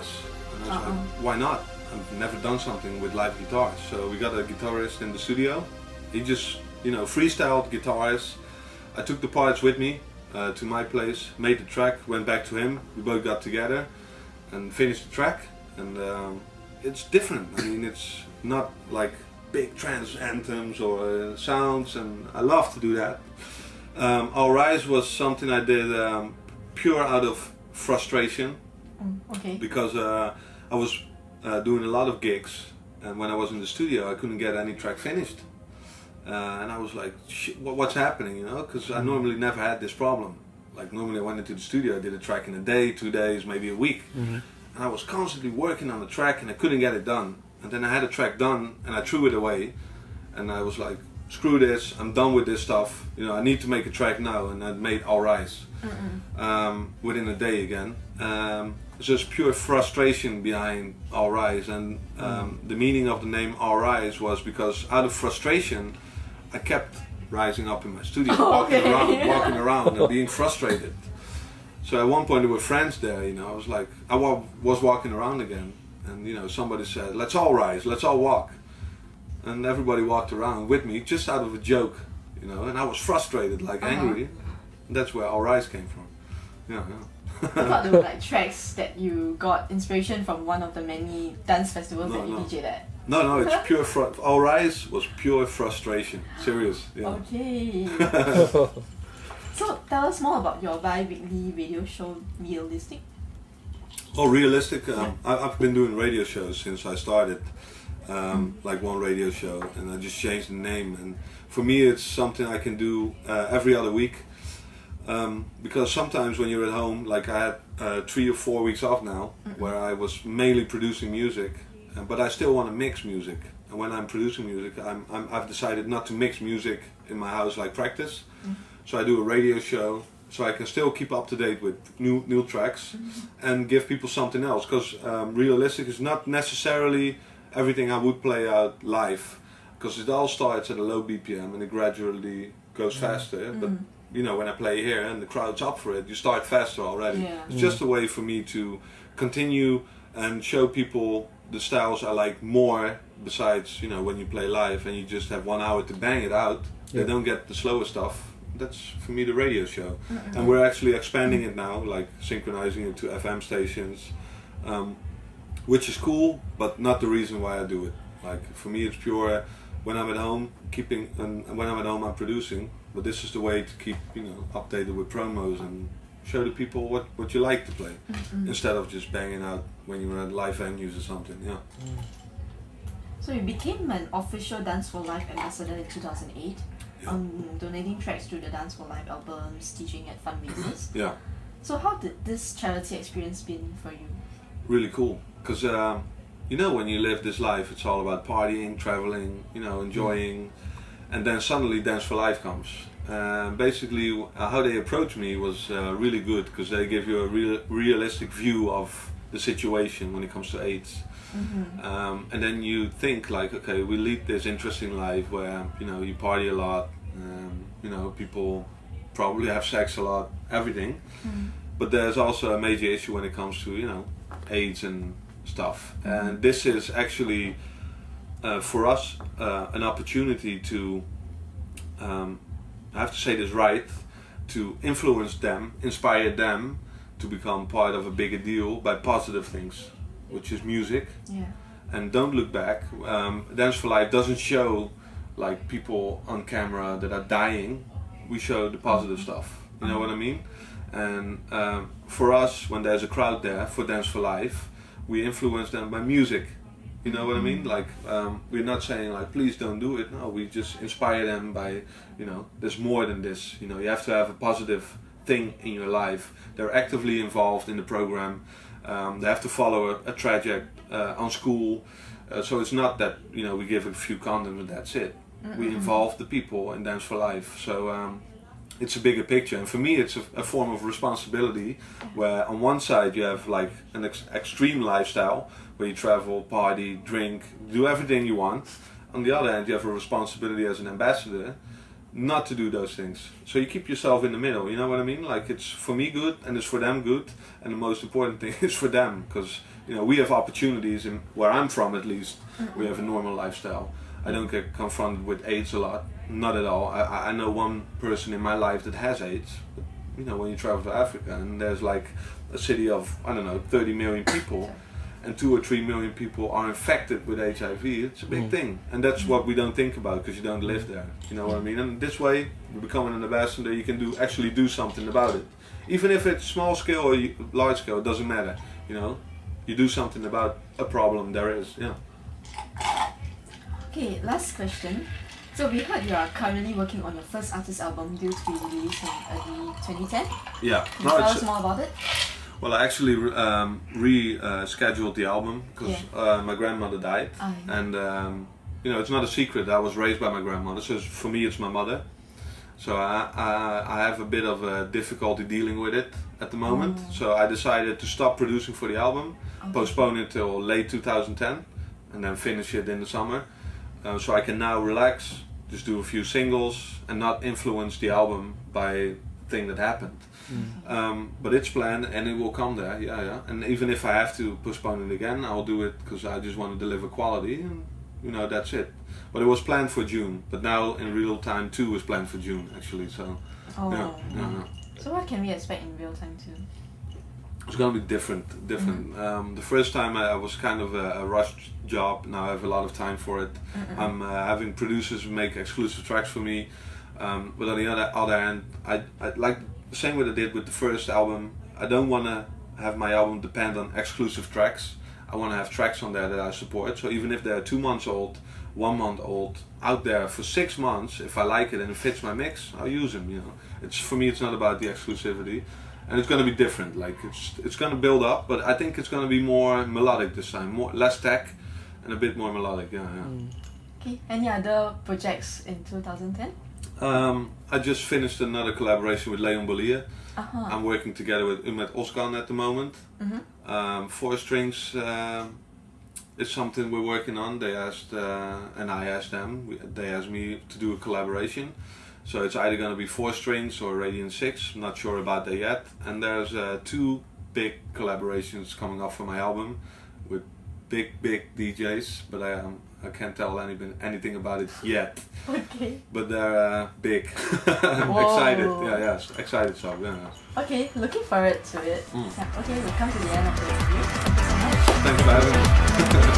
guitars. And I was like, why not? I've never done something with live guitars. So we got a guitarist in the studio. He just, freestyled guitars. I took the parts with me to my place, made the track, went back to him. We both got together and finished the track. And it's different. I mean, it's not like big trance anthems or sounds, and I love to do that. Our Rise was something I did pure out of frustration. Okay. Because I was doing a lot of gigs, and when I was in the studio I couldn't get any track finished. And I was like, what's happening, because I normally never had this problem. Like normally I went into the studio, I did a track in a day, 2 days, maybe a week. And I was constantly working on the track and I couldn't get it done. And then I had a track done and I threw it away. And I was like, screw this, I'm done with this stuff. I need to make a track now. And I made All Rise within a day again. It's just pure frustration behind All Rise. And the meaning of the name All Rise was because out of frustration, I kept rising up in my studio, walking around and being frustrated. So at one point there were friends there, I was like, I was walking around again, and somebody said, let's all rise, let's all walk. And everybody walked around with me, just out of a joke, and I was frustrated, like angry. And that's where All Rise came from. Yeah. I thought there were like tracks that you got inspiration from one of the many dance festivals that you DJ'd at. No, it's pure All Rise was pure frustration. Serious. Yeah. Okay. So tell us more about your bi-weekly radio show, Realistic. Oh, Realistic. I've been doing radio shows since I started. Like one radio show, and I just changed the name. And for me, it's something I can do every other week. Because sometimes when you're at home, like I had 3 or 4 weeks off now, where I was mainly producing music, but I still want to mix music. And when I'm producing music, I've decided not to mix music in my house like practice. So I do a radio show, so I can still keep up to date with new tracks and give people something else. Because Realistic is not necessarily everything I would play out live, because it all starts at a low BPM and it gradually goes faster. But when I play here and the crowd's up for it, you start faster already. Yeah. It's just a way for me to continue and show people the styles I like more, besides, when you play live and you just have 1 hour to bang it out, they don't get the slower stuff. That's for me the radio show. And we're actually expanding it now, like synchronizing it to FM stations, which is cool, but not the reason why I do it. Like for me it's pure, when I'm at home, and when I'm at home I'm producing. But this is the way to keep, updated with promos and show the people what you like to play, instead of just banging out when you're at live venues or something. Yeah. So you became an official Dance for Life ambassador in 2008, donating tracks to the Dance for Life albums, teaching at fundraisers. Yeah. So how did this charity experience been for you? Really cool, because when you live this life, it's all about partying, traveling, enjoying. And then suddenly Dance for Life comes. Basically, how they approached me was really good, because they give you a realistic view of the situation when it comes to AIDS. And then you think like, okay, we lead this interesting life where you party a lot, people probably have sex a lot, everything. But there's also a major issue when it comes to AIDS and stuff. And this is actually for us an opportunity to, I have to say this right, to influence them, inspire them to become part of a bigger deal by positive things, which is music. Yeah. And don't look back. Dance for Life doesn't show like people on camera that are dying. We show the positive stuff. You know what I mean? And for us, when there's a crowd there for Dance for Life, we influence them by music. You know what I mean? Like, we're not saying like, please don't do it. No, we just inspire them by, there's more than this. You have to have a positive thing in your life. They're actively involved in the program. They have to follow a trajectory on school. So it's not that, we give a few condoms and that's it. We involve the people in Dance for Life. So it's a bigger picture. And for me, it's a form of responsibility, where on one side you have like an extreme lifestyle, where you travel, party, drink, do everything you want. On the other hand, you have a responsibility as an ambassador not to do those things. So you keep yourself in the middle, you know what I mean? Like, it's for me good and it's for them good, and the most important thing is for them, because you know, we have opportunities in where I'm from, at least. We have a normal lifestyle. I don't get confronted with AIDS a lot, not at all. I know one person in my life that has AIDS. But, you know, when you travel to Africa and there's like a city of, I don't know, 30 million people, and 2 or 3 million people are infected with HIV, it's a big thing. And that's what we don't think about because you don't live there. You know what I mean? And this way, you become an ambassador, you can actually do something about it. Even if it's small scale or large scale, it doesn't matter. You know, you do something about a problem there is. Yeah. Okay, last question. So we heard you are currently working on your first artist album due to be released in early 2010. Yeah. Can you tell us more about it? Well, I actually rescheduled the album because my grandmother died, and you know, it's not a secret. I was raised by my grandmother, so for me, it's my mother. So I have a bit of a difficulty dealing with it at the moment. So I decided to stop producing for the album, postpone it till late 2010, and then finish it in the summer. So I can now relax, just do a few singles, and not influence the album by the thing that happened. But it's planned and it will come there, yeah. And even if I have to postpone it again, I'll do it because I just want to deliver quality, and you know, that's it. But it was planned for June, but now in real time 2 is planned for June actually, so yeah. So what can we expect in real time 2? It's gonna be different. The first time I was kind of a rushed job. Now I have a lot of time for it. I'm having producers make exclusive tracks for me, but on the other hand, I like the same way I did with the first album. I don't want to have my album depend on exclusive tracks. I want to have tracks on there that I support. So even if they're 2 months old, 1 month old, out there for 6 months, if I like it and it fits my mix, I'll use them. You know, it's for me. It's not about the exclusivity. And it's going to be different, like it's going to build up, but I think it's going to be more melodic this time, less tech and a bit more melodic, yeah. Okay, any other projects in 2010? I just finished another collaboration with Leon Bolia. I'm working together with Umet Oskan at the moment. 4 Strings is something we're working on. They asked, and I asked them, they asked me to do a collaboration. So it's either going to be 4 Strings or Radiant 6, I'm not sure about that yet. And there's 2 big collaborations coming up for my album with big DJs, but I can't tell anything about it yet. Okay. But they're big. I'm excited, excited, so yeah. Okay, looking forward to it. Yeah, okay, we've come to the end of the interview. Thank you so much. Thanks for having me.